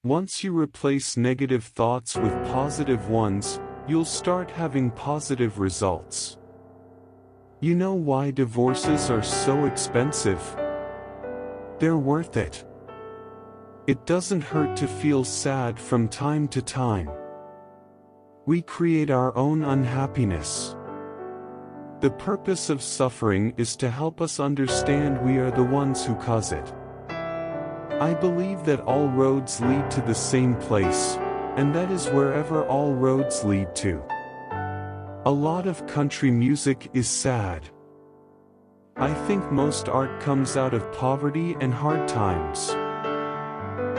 Once you replace negative thoughts with positive ones, you'll start having positive results. You know why divorces are so expensive? They're worth it. It doesn't hurt to feel sad from time to time. We create our own unhappiness. The purpose of suffering is to help us understand we are the ones who cause it. I believe that all roads lead to the same place, and that is wherever all roads lead to. A lot of country music is sad. I think most art comes out of poverty and hard times.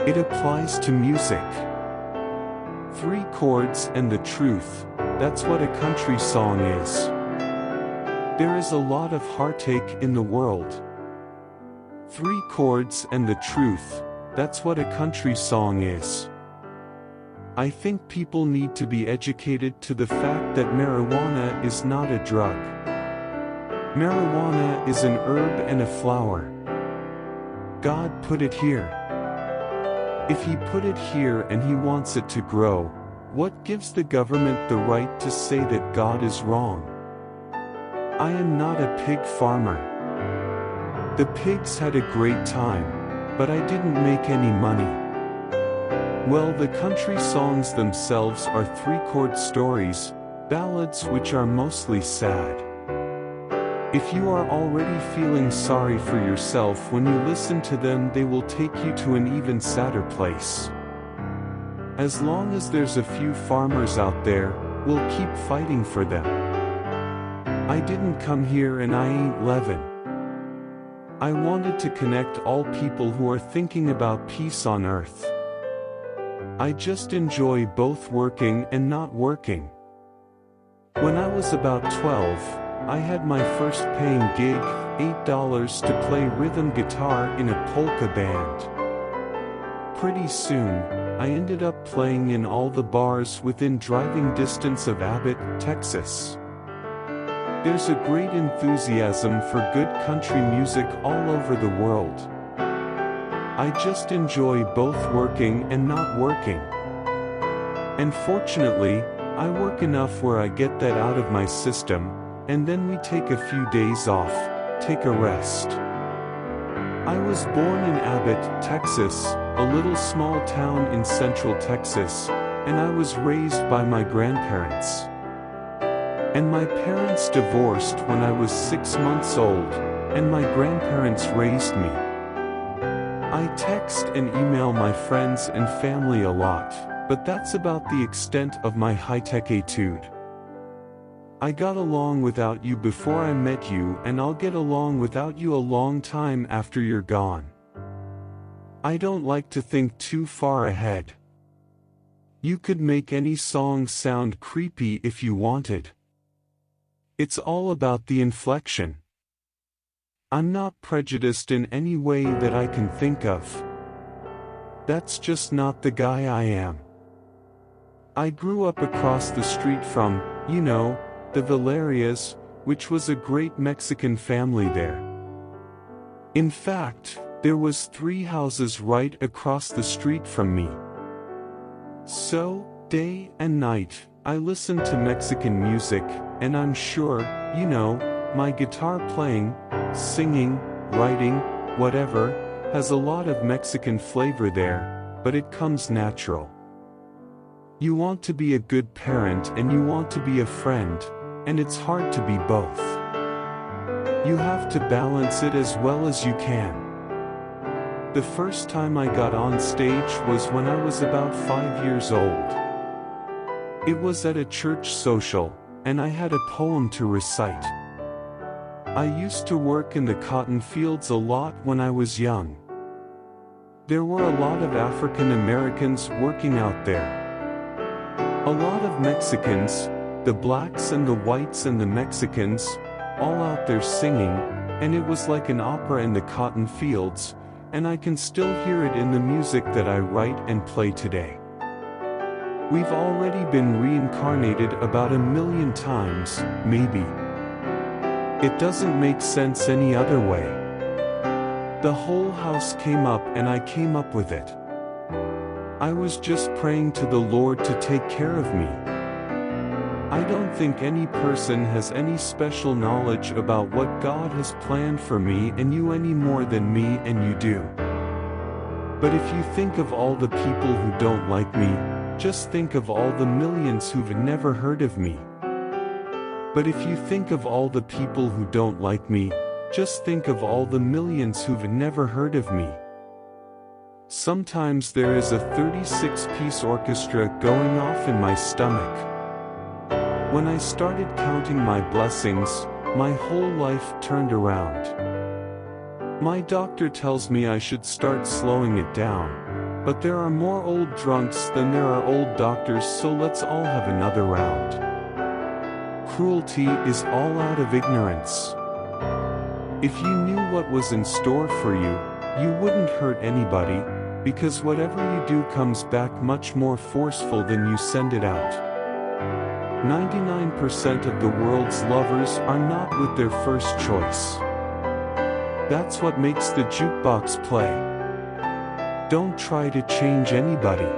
It applies to music. 3 chords and the truth, that's what a country song is. There is a lot of heartache in the world. 3 chords and the truth, that's what a country song is. I think people need to be educated to the fact that marijuana is not a drug. Marijuana is an herb and a flower. God put it here. If He put it here and He wants it to grow, what gives the government the right to say that God is wrong? I am not a pig farmer. The pigs had a great time, but I didn't make any money. Well, the country songs themselves are 3-chord stories, ballads which are mostly sad. If you are already feeling sorry for yourself when you listen to them, they will take you to an even sadder place. As long as there's a few farmers out there, we'll keep fighting for them. I didn't come here and I ain't Levin. I wanted to connect all people who are thinking about peace on earth. I just enjoy both working and not working. When I was about 12, I had my first paying gig, $8 to play rhythm guitar in a polka band. Pretty soon, I ended up playing in all the bars within driving distance of Abbott, Texas. There's a great enthusiasm for good country music all over the world. I just enjoy both working and not working. And fortunately, I work enough where I get that out of my system, and then we take a few days off, take a rest. I was born in Abbott, Texas, a little small town in central Texas, and I was raised by my grandparents. And my parents divorced when I was 6 months old, and my grandparents raised me. I text and email my friends and family a lot, but that's about the extent of my high-tech etude. I got along without you before I met you, and I'll get along without you a long time after you're gone. I don't like to think too far ahead. You could make any song sound creepy if you wanted. It's all about the inflection. I'm not prejudiced in any way that I can think of. That's just not the guy I am. I grew up across the street from, the Valerias, which was a great Mexican family there. In fact, there was 3 houses right across the street from me. So, day and night, I listened to Mexican music, and I'm sure, my guitar playing, singing, writing, whatever, has a lot of Mexican flavor there, but it comes natural. You want to be a good parent and you want to be a friend, and it's hard to be both. You have to balance it as well as you can. The first time I got on stage was when I was about 5 years old. It was at a church social, and I had a poem to recite. I used to work in the cotton fields a lot when I was young. There were a lot of African Americans working out there. A lot of Mexicans, the blacks and the whites and the Mexicans, all out there singing, and it was like an opera in the cotton fields, and I can still hear it in the music that I write and play today. We've already been reincarnated about 1 million times, maybe. It doesn't make sense any other way. The whole house came up and I came up with it. I was just praying to the Lord to take care of me. I don't think any person has any special knowledge about what God has planned for me and you any more than me and you do. But if you think of all the people who don't like me, just think of all the millions who've never heard of me. But if you think of all the people who don't like me, just think of all the millions who've never heard of me. Sometimes there is a 36-piece orchestra going off in my stomach. When I started counting my blessings, my whole life turned around. My doctor tells me I should start slowing it down, but there are more old drunks than there are old doctors, so let's all have another round. Cruelty is all out of ignorance. If you knew what was in store for you, you wouldn't hurt anybody, because whatever you do comes back much more forceful than you send it out. 99% of the world's lovers are not with their first choice. That's what makes the jukebox play. Don't try to change anybody.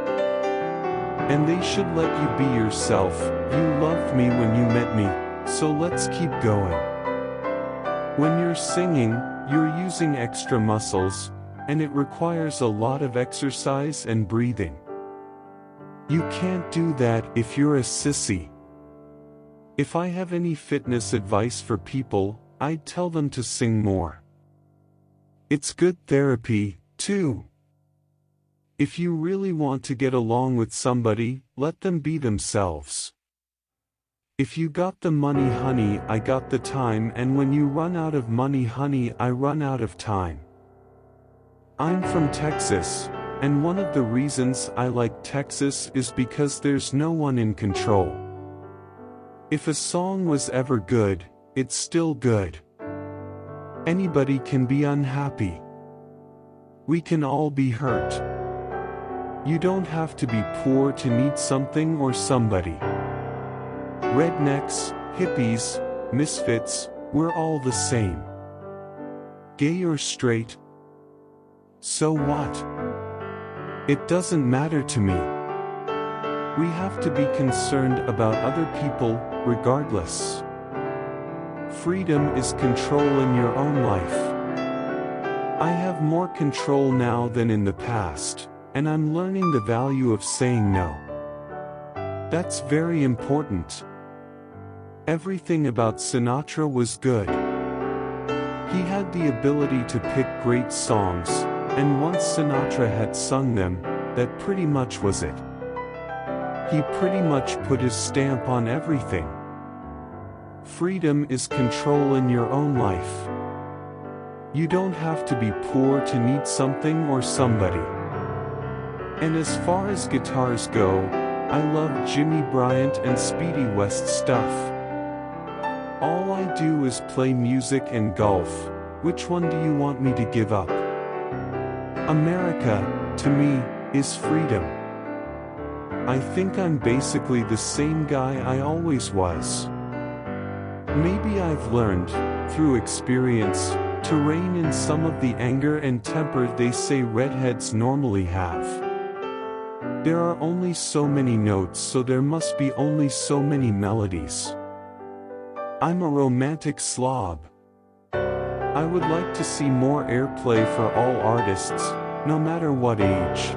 And they should let you be yourself. You loved me when you met me, so let's keep going. When you're singing, you're using extra muscles, and it requires a lot of exercise and breathing. You can't do that if you're a sissy. If I have any fitness advice for people, I'd tell them to sing more. It's good therapy, too. If you really want to get along with somebody, let them be themselves. If you got the money, honey, I got the time, and when you run out of money, honey, I run out of time. I'm from Texas, and one of the reasons I like Texas is because there's no one in control. If a song was ever good, it's still good. Anybody can be unhappy. We can all be hurt. You don't have to be poor to need something or somebody. Rednecks, hippies, misfits, we're all the same. Gay or straight? So what? It doesn't matter to me. We have to be concerned about other people, regardless. Freedom is control in your own life. I have more control now than in the past, and I'm learning the value of saying no. That's very important. Everything about Sinatra was good. He had the ability to pick great songs, and once Sinatra had sung them, that pretty much was it. He pretty much put his stamp on everything. Freedom is control in your own life. You don't have to be poor to need something or somebody. And as far as guitars go, I love Jimmy Bryant and Speedy West stuff. All I do is play music and golf. Which one do you want me to give up? America, to me, is freedom. I think I'm basically the same guy I always was. Maybe I've learned, through experience, to rein in some of the anger and temper they say redheads normally have. There are only so many notes, so there must be only so many melodies. I'm a romantic slob. I would like to see more airplay for all artists, no matter what age.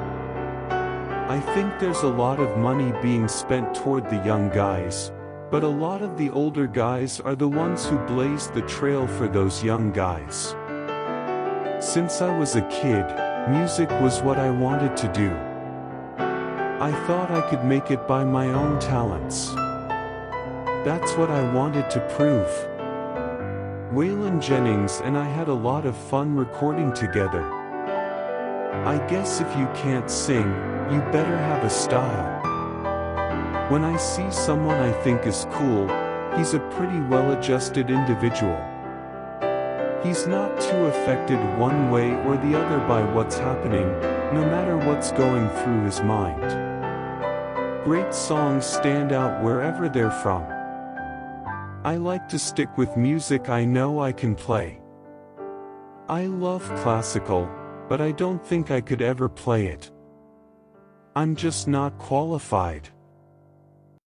I think there's a lot of money being spent toward the young guys, but a lot of the older guys are the ones who blaze the trail for those young guys. Since I was a kid, music was what I wanted to do. I thought I could make it by my own talents. That's what I wanted to prove. Waylon Jennings and I had a lot of fun recording together. I guess if you can't sing, you better have a style. When I see someone I think is cool, he's a pretty well-adjusted individual. He's not too affected one way or the other by what's happening, no matter what's going through his mind. Great songs stand out wherever they're from. I like to stick with music I know I can play. I love classical, but I don't think I could ever play it. I'm just not qualified.